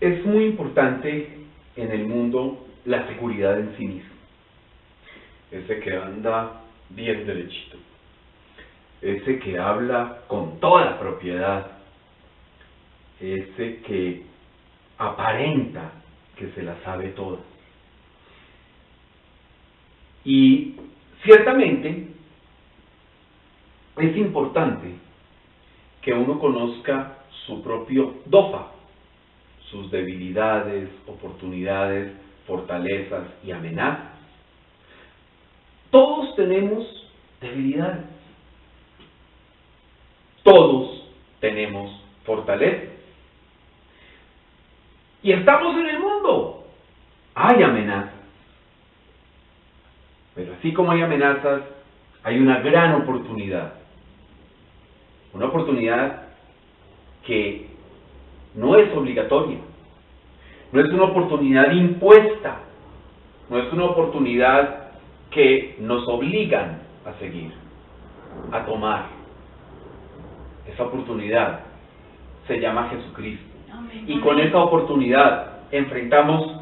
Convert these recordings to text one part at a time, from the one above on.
Es muy importante en el mundo la seguridad en sí mismo. Ese que anda bien derechito. Ese que habla con toda propiedad. Ese que aparenta que se la sabe toda. Y ciertamente es importante que uno conozca su propio dofa, sus debilidades, oportunidades, fortalezas y amenazas. Todos tenemos debilidades. Todos tenemos fortalezas. Y estamos en el mundo. Hay amenazas. Pero así como hay amenazas, hay una gran oportunidad. Una oportunidad que no es obligatoria. No es una oportunidad impuesta. No es una oportunidad que nos obligan a seguir, a tomar. Esa oportunidad se llama Jesucristo. Amén. Y con esa oportunidad enfrentamos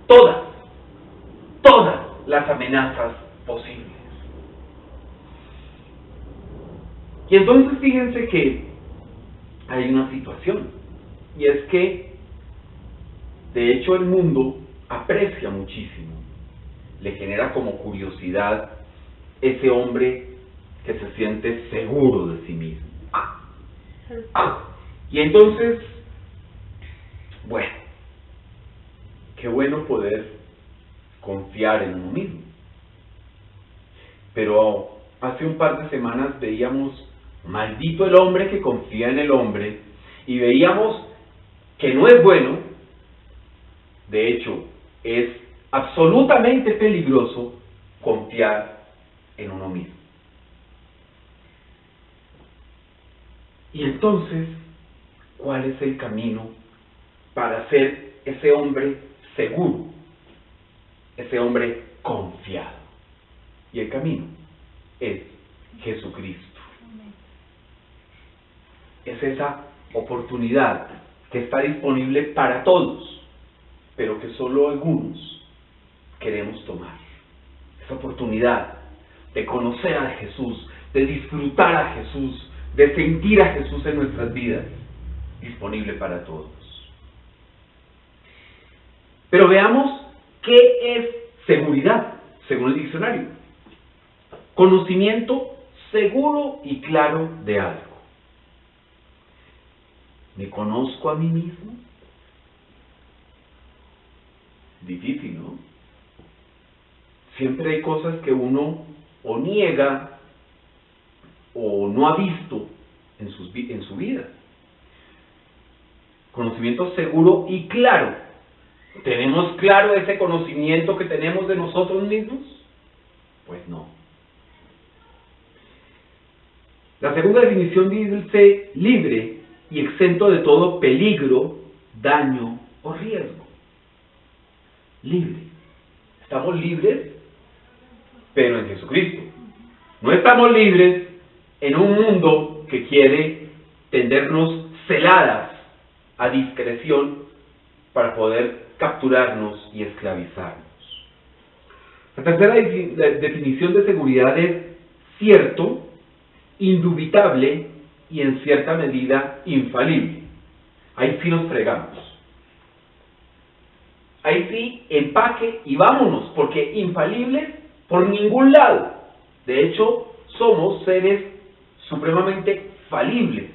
todas las amenazas posibles. Y entonces fíjense que hay una situación, y es que de hecho el mundo aprecia muchísimo, le genera como curiosidad ese hombre que se siente seguro de sí mismo. Y entonces, bueno, qué bueno poder confiar en uno mismo. Pero hace un par de semanas veíamos, maldito el hombre que confía en el hombre, y veíamos que no es bueno, de hecho, es absolutamente peligroso confiar en uno mismo. Y entonces, ¿cuál es el camino para ser ese hombre seguro? Ese hombre confiado. Y el camino es Jesucristo. Es esa oportunidad que está disponible para todos, pero que solo algunos queremos tomar. Esa oportunidad de conocer a Jesús, de disfrutar a Jesús, de sentir a Jesús en nuestras vidas, disponible para todos. Pero veamos qué es seguridad, según el diccionario. Conocimiento seguro y claro de algo. ¿Me conozco a mí mismo? Difícil, ¿no? Siempre hay cosas que uno o niega o no ha visto en su vida. Conocimiento seguro y claro. ¿Tenemos claro ese conocimiento que tenemos de nosotros mismos? Pues no. La segunda definición dice libre y exento de todo peligro, daño o riesgo. Libre. Estamos libres, pero en Jesucristo. No estamos libres en un mundo que quiere tendernos celadas a discreción para poder capturarnos y esclavizarnos. La tercera definición de seguridad es cierto, indubitable y en cierta medida infalible. Ahí sí nos fregamos. Ahí sí, empaque y vámonos, porque infalible por ningún lado. De hecho, somos seres supremamente falibles,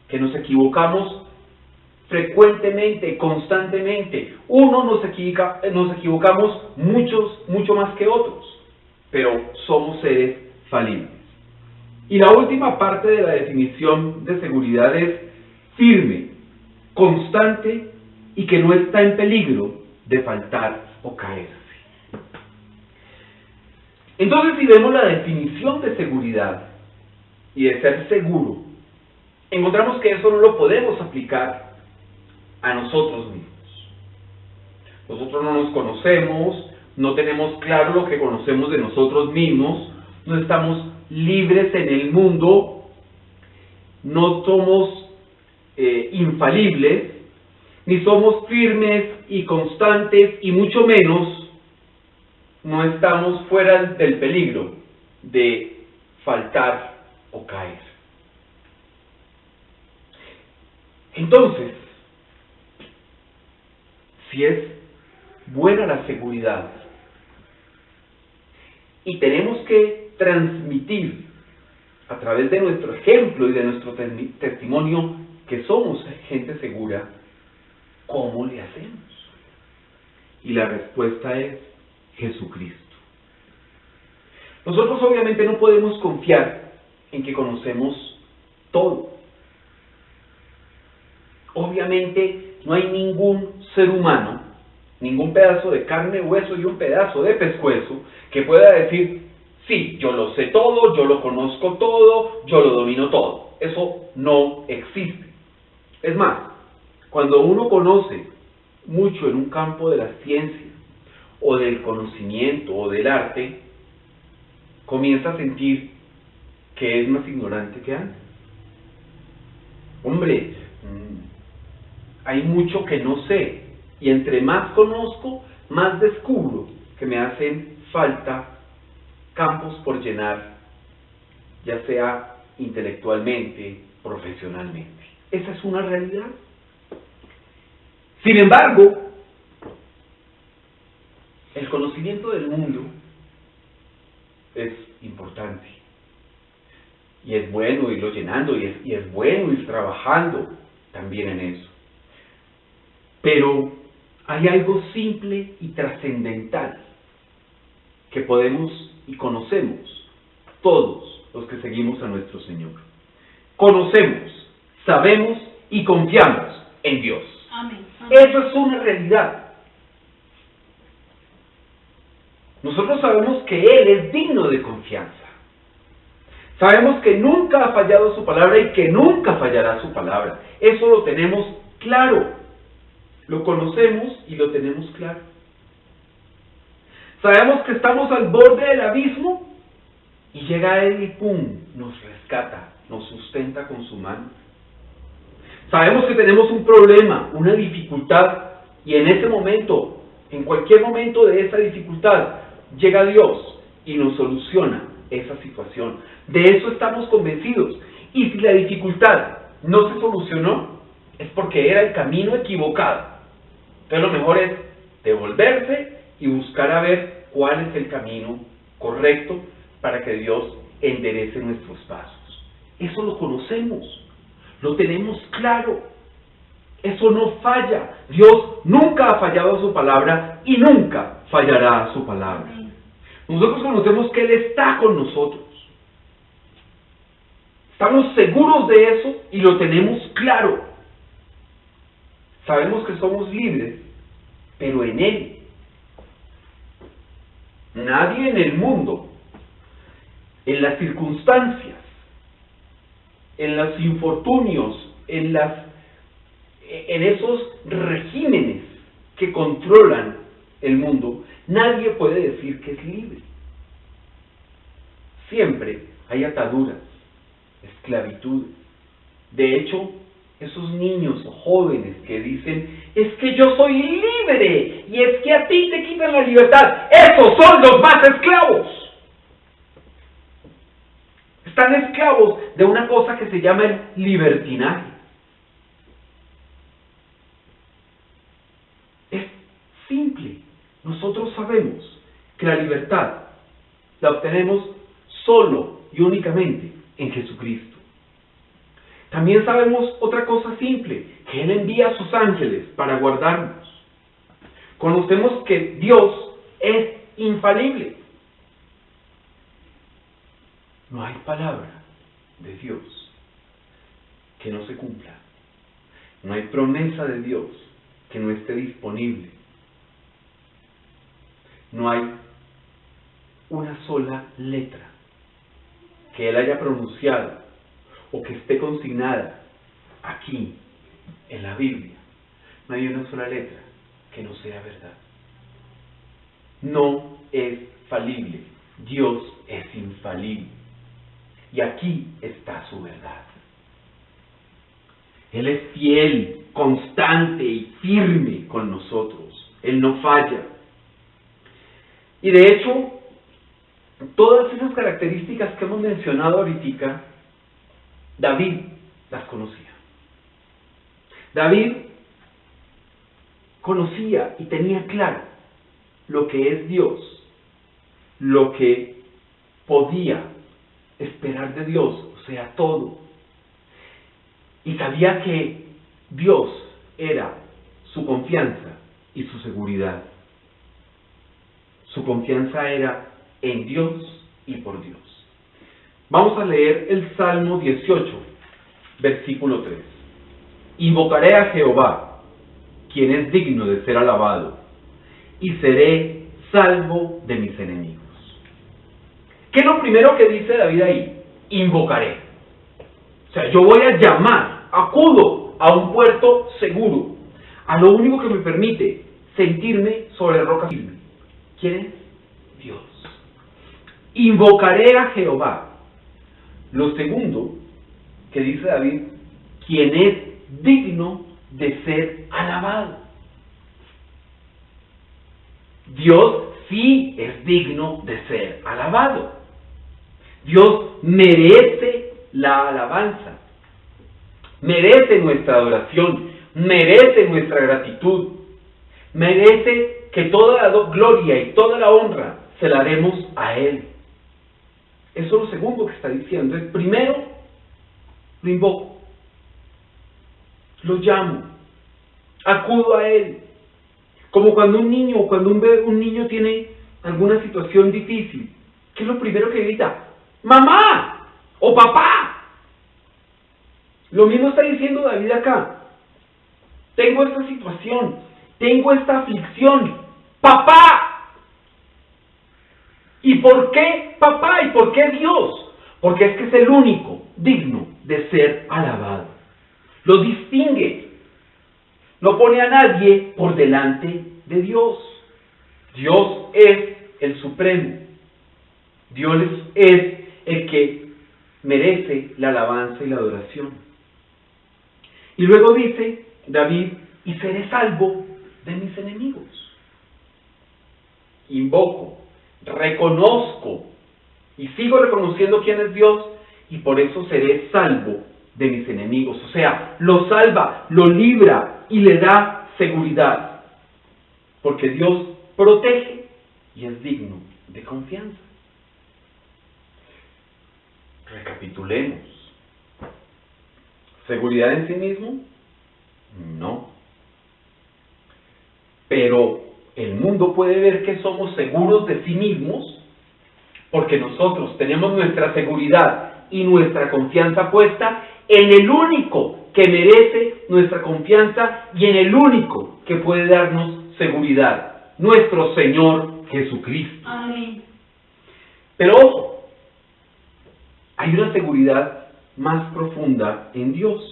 que nos equivocamos frecuentemente, constantemente. Nos equivocamos mucho más que otros, pero somos seres falibles. Y la última parte de la definición de seguridad es firme, constante y que no está en peligro de faltar o caerse. Entonces, si vemos la definición de seguridad y de ser seguro, encontramos que eso no lo podemos aplicar a nosotros mismos. Nosotros no nos conocemos, no tenemos claro lo que conocemos de nosotros mismos, no estamos libres en el mundo, no somos infalibles, ni somos firmes y constantes, y mucho menos no estamos fuera del peligro de faltar o caer. Entonces, si es buena la seguridad y tenemos que transmitir a través de nuestro ejemplo y de nuestro testimonio que somos gente segura, ¿cómo le hacemos? Y la respuesta es Jesucristo. Nosotros obviamente no podemos confiar en que conocemos todo. Obviamente no hay ningún ser humano, ningún pedazo de carne, hueso y un pedazo de pescuezo que pueda decir, sí, yo lo sé todo, yo lo conozco todo, yo lo domino todo. Eso no existe. Es más, cuando uno conoce mucho en un campo de la ciencia, o del conocimiento, o del arte, comienza a sentir que es más ignorante que antes. Hombre, hay mucho que no sé, y entre más conozco, más descubro que me hacen falta campos por llenar, ya sea intelectualmente, profesionalmente. Esa es una realidad. Sin embargo, el conocimiento del mundo es importante. Y es bueno irlo llenando, y es bueno ir trabajando también en eso. Pero hay algo simple y trascendental que podemos y conocemos todos los que seguimos a nuestro Señor. Conocemos, sabemos y confiamos en Dios. Amén. Eso es una realidad. Nosotros sabemos que Él es digno de confianza. Sabemos que nunca ha fallado su palabra y que nunca fallará su palabra. Eso lo tenemos claro. Lo conocemos y lo tenemos claro. Sabemos que estamos al borde del abismo y llega Él y ¡pum!, nos rescata, nos sustenta con su mano. Sabemos que tenemos un problema, una dificultad, y en ese momento, en cualquier momento de esa dificultad, llega Dios y nos soluciona esa situación. De eso estamos convencidos. Y si la dificultad no se solucionó, es porque era el camino equivocado. Entonces lo mejor es devolverse y buscar a ver cuál es el camino correcto para que Dios enderece nuestros pasos. Eso lo conocemos, lo tenemos claro. Eso no falla. Dios nunca ha fallado a su palabra y nunca fallará a su palabra. Nosotros conocemos que Él está con nosotros. Estamos seguros de eso y lo tenemos claro. Sabemos que somos libres, pero en Él. Nadie en el mundo, en las circunstancias, en los infortunios, en esos regímenes que controlan el mundo, nadie puede decir que es libre. Siempre hay ataduras, esclavitudes. De hecho, esos niños o jóvenes que dicen, es que yo soy libre, y es que a ti te quitan la libertad, esos son los más esclavos. Están esclavos de una cosa que se llama el libertinaje. Es simple. Nosotros sabemos que la libertad la obtenemos solo y únicamente en Jesucristo. También sabemos otra cosa simple, que Él envía a sus ángeles para guardarnos. Conocemos que Dios es infalible. No hay palabra de Dios que no se cumpla. No hay promesa de Dios que no esté disponible. No hay una sola letra que Él haya pronunciado o que esté consignada aquí en la Biblia. No hay una sola letra que no sea verdad. No es falible. Dios es infalible. Y aquí está su verdad. Él es fiel constante y firme con nosotros. Él no falla. Y de hecho, todas esas características que hemos mencionado ahorita, David las conocía. David conocía y tenía claro lo que es Dios, lo que podía esperar de Dios, o sea, todo. Y sabía que Dios era su confianza y su seguridad. Su confianza era en Dios y por Dios. Vamos a leer el Salmo 18, versículo 3. Invocaré a Jehová, quien es digno de ser alabado, y seré salvo de mis enemigos. ¿Qué es lo primero que dice David ahí? Invocaré. O sea, yo voy a llamar, acudo a un puerto seguro, a lo único que me permite sentirme sobre roca firme. ¿Quién es? Dios. Invocaré a Jehová. Lo segundo que dice David, quien es digno de ser alabado. Dios sí es digno de ser alabado. Dios merece la alabanza, merece nuestra adoración, merece nuestra gratitud, merece que toda la gloria y toda la honra se la demos a Él. Eso es lo segundo que está diciendo. Entonces, primero, lo invoco, lo llamo, acudo a Él. Como cuando un niño o cuando un niño tiene alguna situación difícil, ¿qué es lo primero que grita? ¡Mamá! ¡O papá! Lo mismo está diciendo David acá. Tengo esta situación, tengo esta aflicción. ¡Papá! ¿Y por qué papá? ¿Y por qué Dios? Porque es que es el único digno de ser alabado. Lo distingue. No pone a nadie por delante de Dios. Dios es el supremo. Dios es el que merece la alabanza y la adoración. Y luego dice David, y seré salvo de mis enemigos. Invoco, reconozco y sigo reconociendo quién es Dios, y por eso seré salvo de mis enemigos. O sea, lo salva, lo libra y le da seguridad. Porque Dios protege y es digno de confianza. Recapitulemos. ¿Seguridad en sí mismo? No. Pero el mundo puede ver que somos seguros de sí mismos porque nosotros tenemos nuestra seguridad y nuestra confianza puesta en el único que merece nuestra confianza y en el único que puede darnos seguridad, nuestro Señor Jesucristo. Amén. Pero ojo, hay una seguridad más profunda en Dios.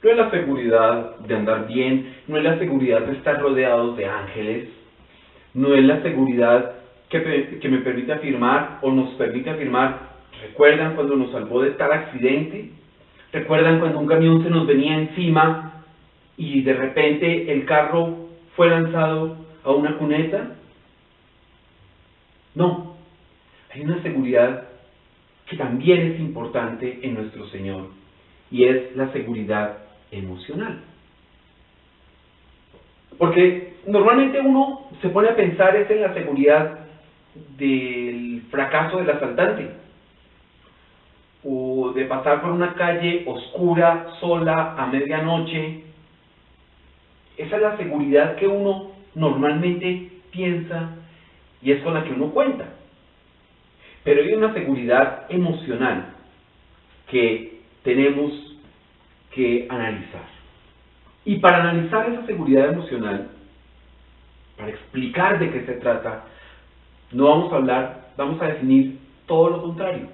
No es la seguridad de andar bien, no es la seguridad de estar rodeados de ángeles, no es la seguridad que me permite afirmar o nos permite afirmar, ¿recuerdan cuando nos salvó de tal accidente? ¿Recuerdan cuando un camión se nos venía encima y de repente el carro fue lanzado a una cuneta? No, hay una seguridad que también es importante en nuestro Señor, y es la seguridad emocional. Porque normalmente uno se pone a pensar es en la seguridad del fracaso del asaltante, o de pasar por una calle oscura, sola, a medianoche. Esa es la seguridad que uno normalmente piensa y es con la que uno cuenta. Pero hay una seguridad emocional que tenemos que analizar. Y para analizar esa seguridad emocional, para explicar de qué se trata, no vamos a hablar, vamos a definir todo lo contrario,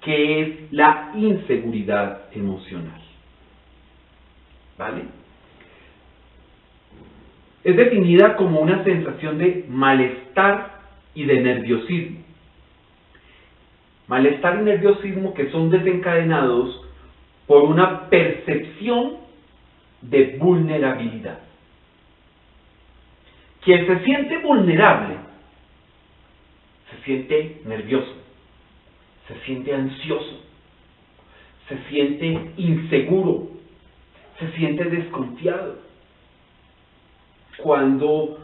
que es la inseguridad emocional. ¿Vale? Es definida como una sensación de malestar y de nerviosismo. Malestar y nerviosismo que son desencadenados por una percepción de vulnerabilidad. Quien se siente vulnerable se siente nervioso, se siente ansioso, se siente inseguro, se siente desconfiado. Cuando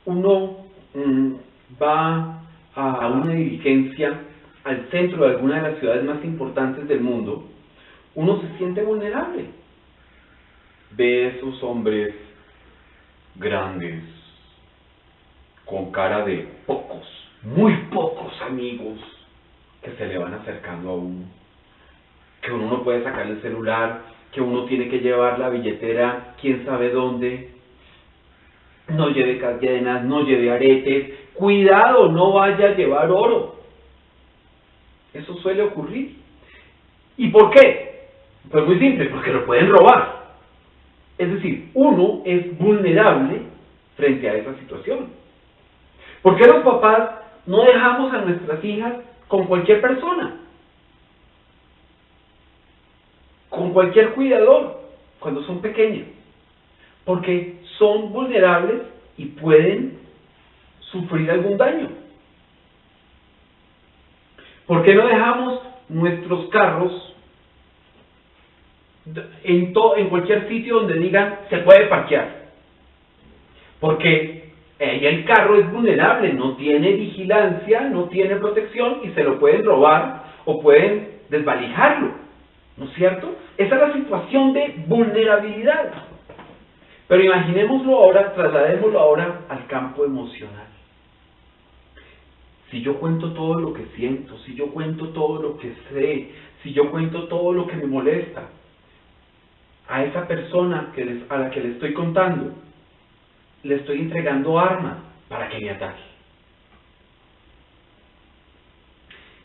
uno va a una diligencia al centro de alguna de las ciudades más importantes del mundo, uno se siente vulnerable. Ve esos hombres grandes, con cara de pocos, muy pocos amigos, que se le van acercando a uno, que uno no puede sacar el celular, que uno tiene que llevar la billetera quién sabe dónde, no lleve cadenas, no lleve aretes, cuidado, no vaya a llevar oro. Eso suele ocurrir. ¿Y por qué? Pues muy simple, porque lo pueden robar. Es decir, uno es vulnerable frente a esa situación. ¿Por qué los papás no dejamos a nuestras hijas con cualquier persona? Con cualquier cuidador, cuando son pequeñas. Porque son vulnerables y pueden sufrir algún daño. ¿Por qué no dejamos nuestros carros en cualquier sitio donde digan se puede parquear? Porque el carro es vulnerable, no tiene vigilancia, no tiene protección y se lo pueden robar o pueden desvalijarlo, ¿no es cierto? Esa es la situación de vulnerabilidad. Pero imaginémoslo ahora, trasladémoslo ahora al campo emocional. Si yo cuento todo lo que siento, si yo cuento todo lo que sé, si yo cuento todo lo que me molesta, a esa persona a la que le estoy contando, le estoy entregando armas para que me ataque.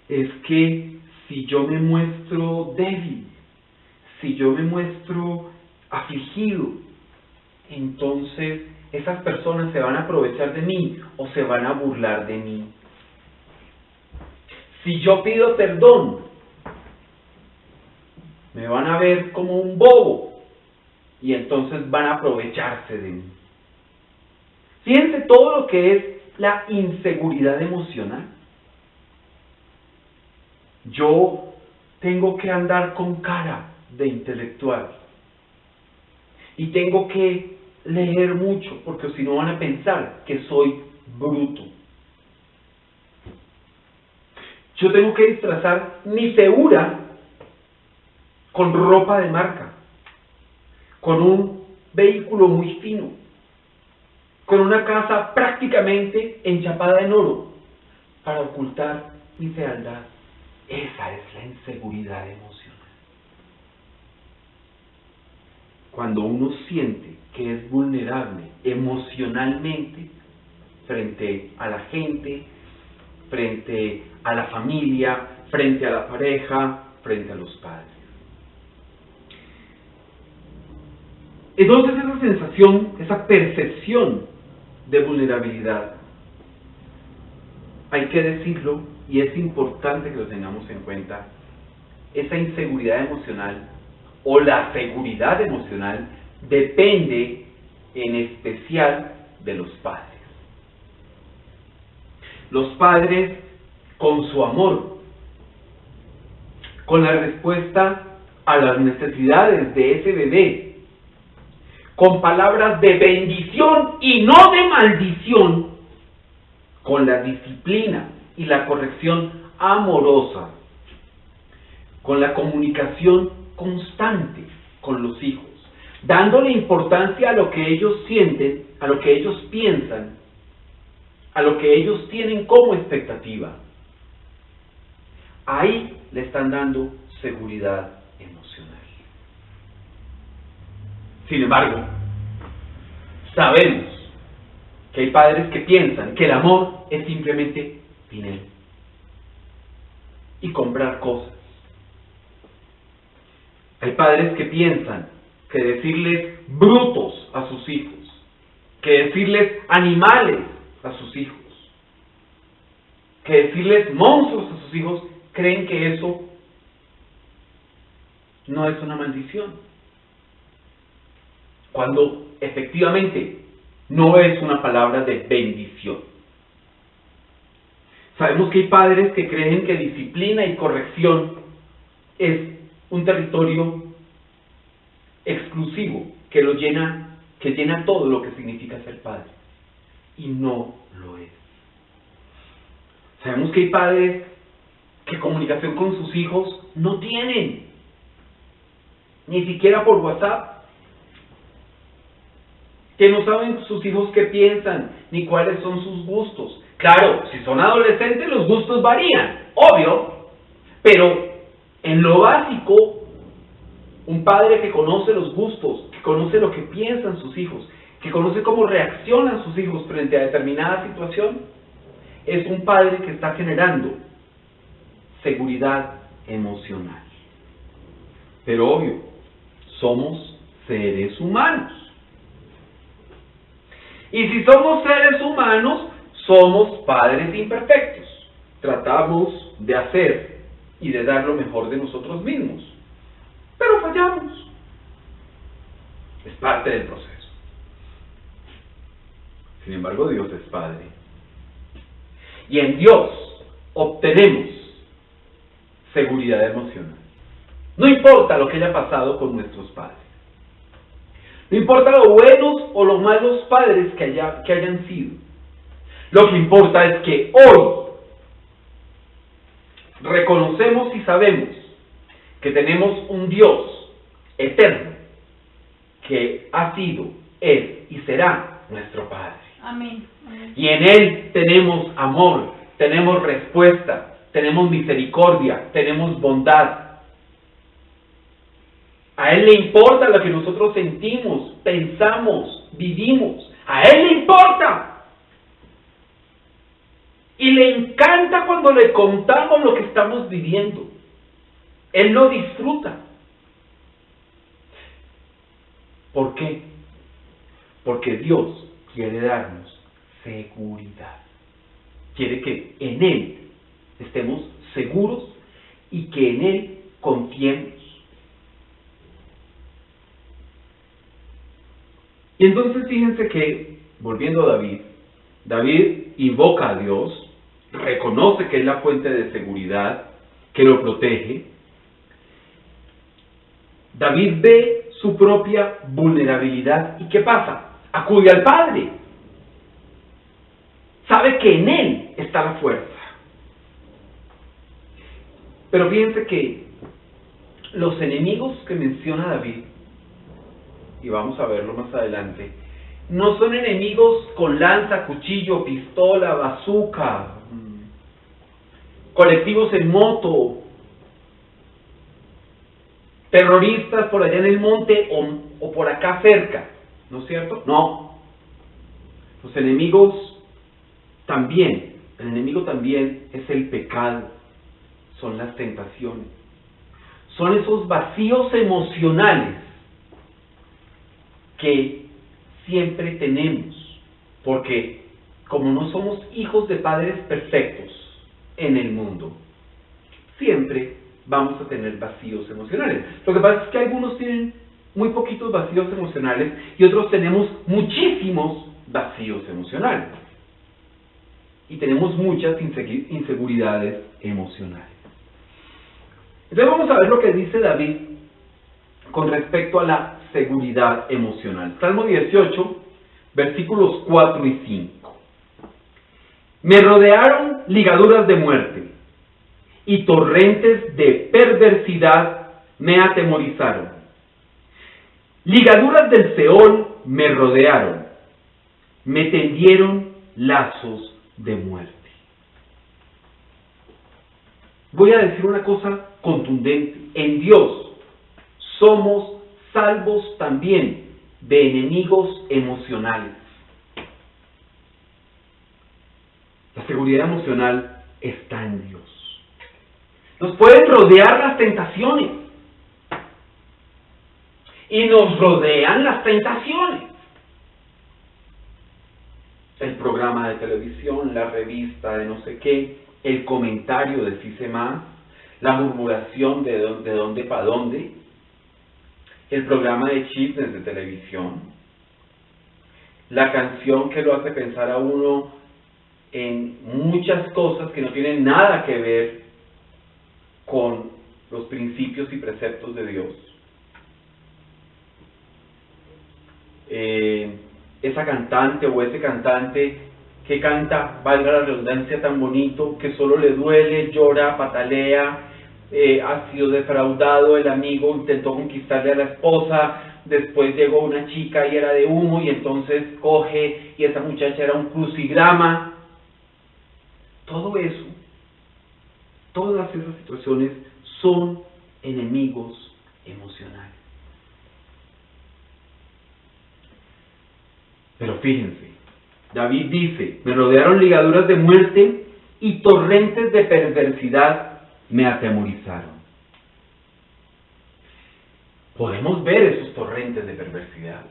Es que si yo me muestro débil, si yo me muestro afligido, entonces esas personas se van a aprovechar de mí o se van a burlar de mí. Si yo pido perdón, me van a ver como un bobo y entonces van a aprovecharse de mí. Fíjense todo lo que es la inseguridad emocional. Yo tengo que andar con cara de intelectual y tengo que leer mucho porque si no van a pensar que soy bruto. Yo tengo que disfrazar mi figura con ropa de marca, con un vehículo muy fino, con una casa prácticamente enchapada en oro, para ocultar mi fealdad. Esa es la inseguridad emocional. Cuando uno siente que es vulnerable emocionalmente frente a la gente, frente a la familia, frente a la pareja, frente a los padres. Entonces esa sensación, esa percepción de vulnerabilidad, hay que decirlo y es importante que lo tengamos en cuenta, esa inseguridad emocional o la seguridad emocional depende en especial de los padres. Los padres, con su amor, con la respuesta a las necesidades de ese bebé, con palabras de bendición y no de maldición, con la disciplina y la corrección amorosa, con la comunicación constante con los hijos, dándole importancia a lo que ellos sienten, a lo que ellos piensan, a lo que ellos tienen como expectativa. Ahí le están dando seguridad emocional. Sin embargo, sabemos que hay padres que piensan que el amor es simplemente dinero y comprar cosas. Hay padres que piensan que decirles brutos a sus hijos, que decirles animales a sus hijos, que decirles monstruos a sus hijos, creen que eso no es una maldición. cuando efectivamente no es una palabra de bendición. Sabemos que hay padres que creen que disciplina y corrección es un territorio exclusivo que llena todo lo que significa ser padre. Y no lo es. Sabemos que hay padres que comunicación con sus hijos no tienen, ni siquiera por WhatsApp, que no saben sus hijos qué piensan, ni cuáles son sus gustos. Claro, si son adolescentes los gustos varían, obvio, pero en lo básico, un padre que conoce los gustos, que conoce lo que piensan sus hijos, que conoce cómo reaccionan sus hijos frente a determinada situación, es un padre que está generando seguridad emocional. Pero obvio, somos seres humanos. Y si somos seres humanos, somos padres imperfectos. Tratamos de hacer y de dar lo mejor de nosotros mismos. Pero fallamos. Es parte del proceso. Sin embargo, Dios es Padre. Y en Dios obtenemos seguridad emocional. No importa lo que haya pasado con nuestros padres. No importa lo buenos o los malos padres que hayan sido. Lo que importa es que hoy reconocemos y sabemos que tenemos un Dios eterno que ha sido, es y será nuestro Padre. Amén. Amén. Y en Él tenemos amor, tenemos respuesta, tenemos misericordia, tenemos bondad. A Él le importa lo que nosotros sentimos, pensamos, vivimos. A Él le importa. Y le encanta cuando le contamos lo que estamos viviendo. Él lo disfruta. ¿Por qué? Porque Dios quiere darnos seguridad. Quiere que en Él estemos seguros y que en Él confiemos. Y entonces fíjense que, volviendo a David invoca a Dios, reconoce que es la fuente de seguridad, que lo protege. David ve su propia vulnerabilidad. ¿Y qué pasa? Acude al Padre. Sabe que en Él está la fuerza. Pero fíjense que los enemigos que menciona David, y vamos a verlo más adelante, no son enemigos con lanza, cuchillo, pistola, bazooka, colectivos en moto, terroristas por allá en el monte o por acá cerca, ¿no es cierto? No. Los enemigos también, el enemigo también es el pecado, son las tentaciones, son esos vacíos emocionales que siempre tenemos, porque como no somos hijos de padres perfectos en el mundo, siempre vamos a tener vacíos emocionales. Lo que pasa es que algunos tienen muy poquitos vacíos emocionales y otros tenemos muchísimos vacíos emocionales. Y tenemos muchas inseguridades emocionales. Entonces vamos a ver lo que dice David con respecto a la seguridad emocional. Salmo 18, versículos 4 y 5. Me rodearon ligaduras de muerte, y torrentes de perversidad me atemorizaron. Ligaduras del Seol me rodearon, me tendieron lazos de muerte. Voy a decir una cosa contundente. En Dios somos salvos también de enemigos emocionales. La seguridad emocional está en Dios. Nos pueden rodear las tentaciones. Y nos rodean las tentaciones. El programa de televisión, la revista de no sé qué, el comentario de si sé más, la murmuración de dónde para dónde. el programa de chismes de televisión, la canción que lo hace pensar a uno en muchas cosas que no tienen nada que ver con los principios y preceptos de Dios. Esa cantante o ese cantante que canta, valga la redundancia, tan bonito, que solo le duele, llora, patalea, ha sido defraudado, el amigo intentó conquistarle a la esposa, después llegó una chica y era de humo, y entonces coge y esa muchacha era un crucigrama. Todo eso, todas esas situaciones son enemigos emocionales. Pero fíjense, David dice, me rodearon ligaduras de muerte y torrentes de perversidad me atemorizaron. Podemos ver esos torrentes de perversidad.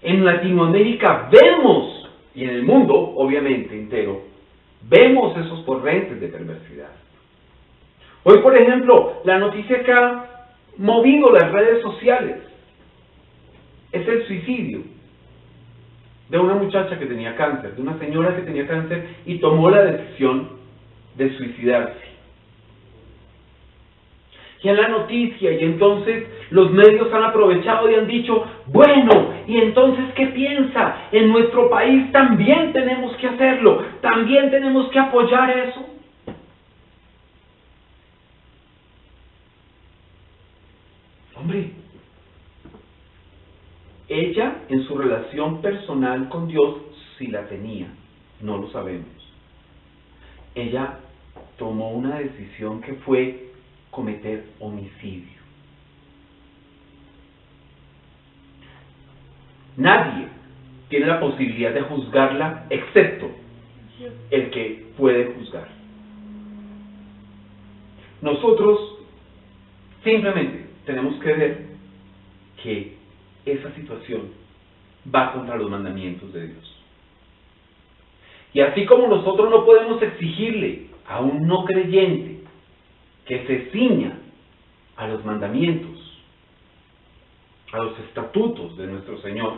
En Latinoamérica vemos, y en el mundo, obviamente, entero, vemos esos torrentes de perversidad. Hoy, por ejemplo, la noticia que ha movido las redes sociales es el suicidio de una muchacha que tenía cáncer, de una señora que tenía cáncer y tomó la decisión de suicidarse. Y en la noticia, y entonces los medios han aprovechado y han dicho, bueno, y entonces ¿qué piensa? En nuestro país también tenemos que hacerlo, también tenemos que apoyar eso. Hombre, ella en su relación personal con Dios sí la tenía, no lo sabemos. Ella tomó una decisión que fue cometer homicidio. Nadie tiene la posibilidad de juzgarla excepto el que puede juzgar. Nosotros simplemente tenemos que ver que esa situación va contra los mandamientos de Dios. Y así como nosotros no podemos exigirle a un no creyente que se ciña a los mandamientos, a los estatutos de nuestro Señor,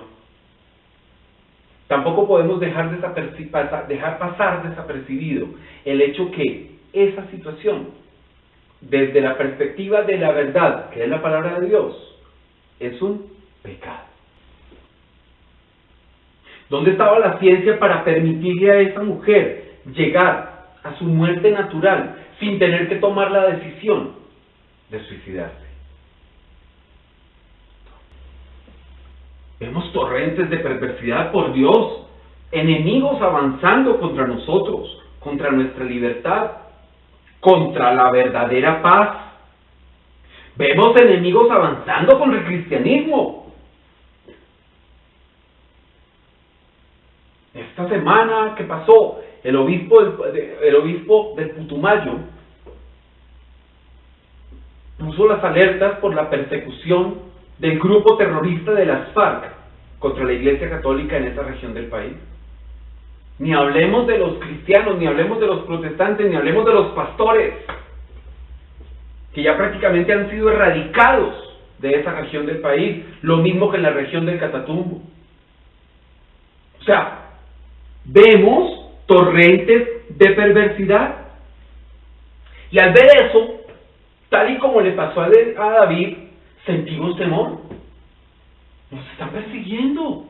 tampoco podemos dejar pasar desapercibido el hecho que esa situación, desde la perspectiva de la verdad, que es la palabra de Dios, es un pecado. ¿Dónde estaba la ciencia para permitirle a esa mujer llegar a su muerte natural sin tener que tomar la decisión de suicidarse? Vemos torrentes de perversidad, por Dios, enemigos avanzando contra nosotros, contra nuestra libertad, contra la verdadera paz. Vemos enemigos avanzando contra el cristianismo. Esta semana que pasó, el obispo del Putumayo puso las alertas por la persecución del grupo terrorista de las FARC contra la Iglesia Católica en esa región del país. Ni hablemos de los cristianos, ni hablemos de los protestantes, ni hablemos de los pastores, que ya prácticamente han sido erradicados de esa región del país, lo mismo que en la región del Catatumbo. O sea, vemos torrentes de perversidad. Y al ver eso, tal y como le pasó a David, sentimos temor. Nos están persiguiendo.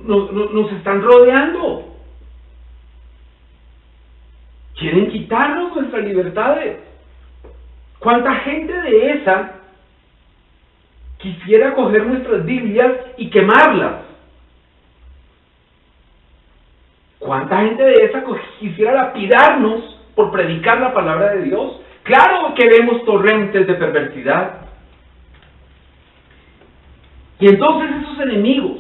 Nos están rodeando. Quieren quitarnos nuestras libertades. ¿Cuánta gente de esa quisiera coger nuestras Biblias y quemarlas? ¿Cuánta gente de esa quisiera lapidarnos por predicar la palabra de Dios? Claro que vemos torrentes de perversidad. Y entonces esos enemigos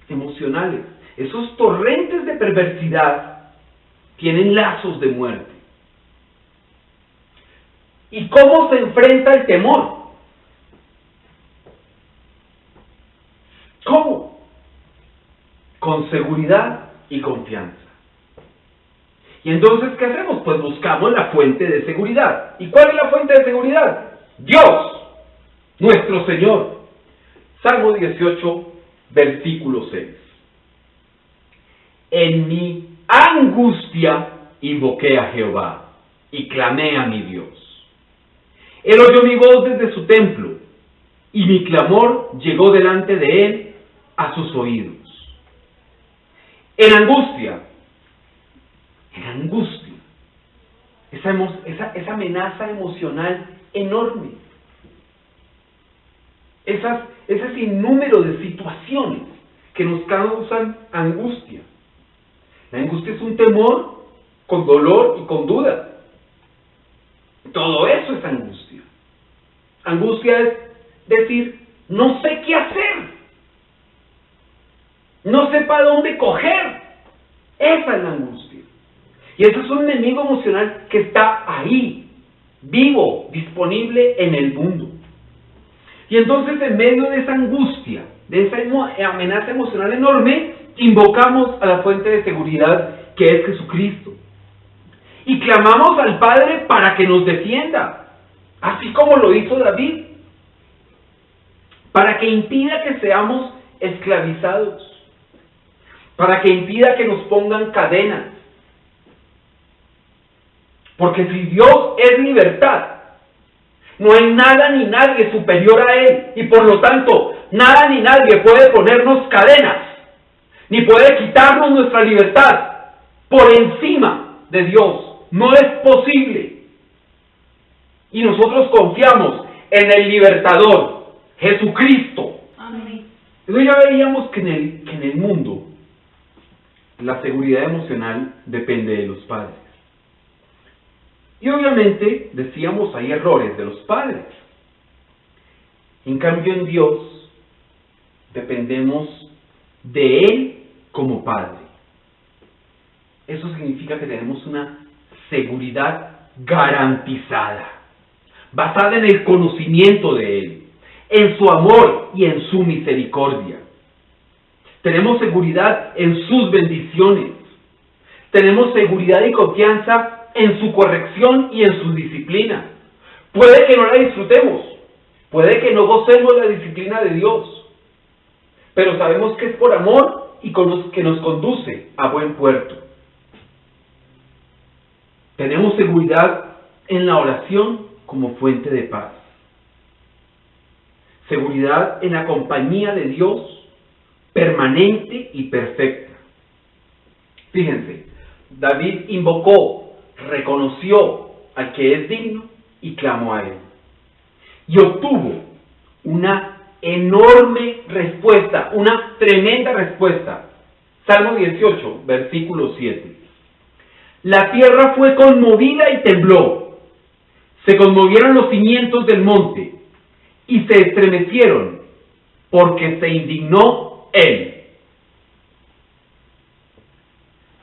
emocionales, esos torrentes de perversidad, tienen lazos de muerte. ¿Y cómo se enfrenta el temor? ¿Cómo? Con seguridad y confianza. Y entonces, ¿qué hacemos? Pues buscamos la fuente de seguridad. ¿Y cuál es la fuente de seguridad? Dios, nuestro Señor. Salmo 18, versículo 6. En mi angustia invoqué a Jehová y clamé a mi Dios. Él oyó mi voz desde su templo y mi clamor llegó delante de él a sus oídos. En angustia, esa amenaza emocional enorme, ese sinnúmero de situaciones que nos causan angustia. La angustia es un temor con dolor y con duda. Todo eso es angustia. Angustia es decir, no sé qué hacer, no sé para dónde coger. Esa es la angustia. Y ese es un enemigo emocional que está ahí, vivo, disponible en el mundo. Y entonces, en medio de esa angustia, de esa amenaza emocional enorme, invocamos a la fuente de seguridad que es Jesucristo. Y clamamos al Padre para que nos defienda, así como lo hizo David, para que impida que seamos esclavizados, para que impida que nos pongan cadenas. Porque si Dios es libertad, no hay nada ni nadie superior a Él, y por lo tanto, nada ni nadie puede ponernos cadenas, ni puede quitarnos nuestra libertad por encima de Dios. No es posible. Y nosotros confiamos en el libertador, Jesucristo. Amén. Entonces ya veíamos que en el mundo la seguridad emocional depende de los padres. Y obviamente, decíamos, hay errores de los padres. En cambio, en Dios dependemos de Él como Padre. Eso significa que tenemos una seguridad garantizada, basada en el conocimiento de Él, en su amor y en su misericordia. Tenemos seguridad en sus bendiciones. Tenemos seguridad y confianza en su corrección y en su disciplina. Puede que no la disfrutemos, puede que no gocemos la disciplina de Dios, pero sabemos que es por amor y que nos conduce a buen puerto. Tenemos seguridad en la oración como fuente de paz. Seguridad en la compañía de Dios permanente y perfecta. Fíjense, David invocó, reconoció al que es digno y clamó a Él. Y obtuvo una enorme respuesta, una tremenda respuesta. Salmo 18, versículo 7. La tierra fue conmovida y tembló. Se conmovieron los cimientos del monte y se estremecieron porque se indignó Él.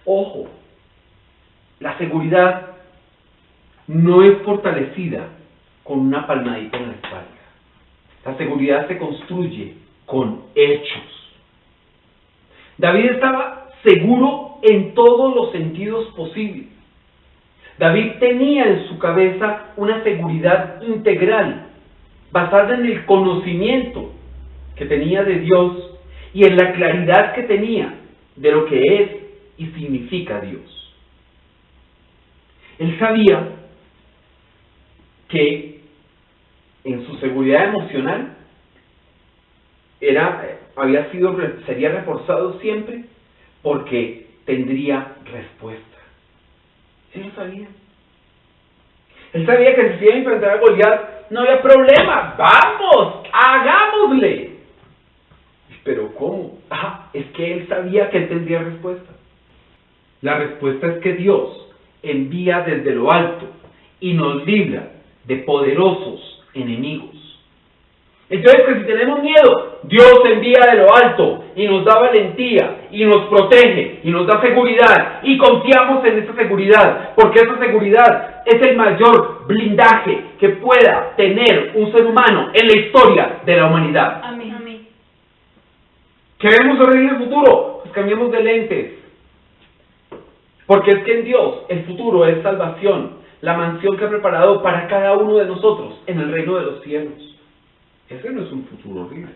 Ojo. La seguridad no es fortalecida con una palmadita en la espalda. La seguridad se construye con hechos. David estaba seguro en todos los sentidos posibles. David tenía en su cabeza una seguridad integral, basada en el conocimiento que tenía de Dios y en la claridad que tenía de lo que es y significa Dios. Él sabía que en su seguridad emocional sería reforzado siempre porque tendría respuesta. Él lo sabía. Él sabía que si se iba a enfrentar a Goliat no había problema. ¡Vamos! ¡Hagámosle! ¿Pero cómo? Es que él sabía que él tendría respuesta. La respuesta es que Dios envía desde lo alto y nos libra de poderosos enemigos. Entonces, que si tenemos miedo, Dios envía de lo alto y nos da valentía y nos protege y nos da seguridad y confiamos en esa seguridad, porque esa seguridad es el mayor blindaje que pueda tener un ser humano en la historia de la humanidad. Amén. Amén. ¿Qué vemos sobre el futuro? Pues cambiemos de lentes. Porque es que en Dios el futuro es salvación, la mansión que ha preparado para cada uno de nosotros en el reino de los cielos. Ese no es un futuro horrible.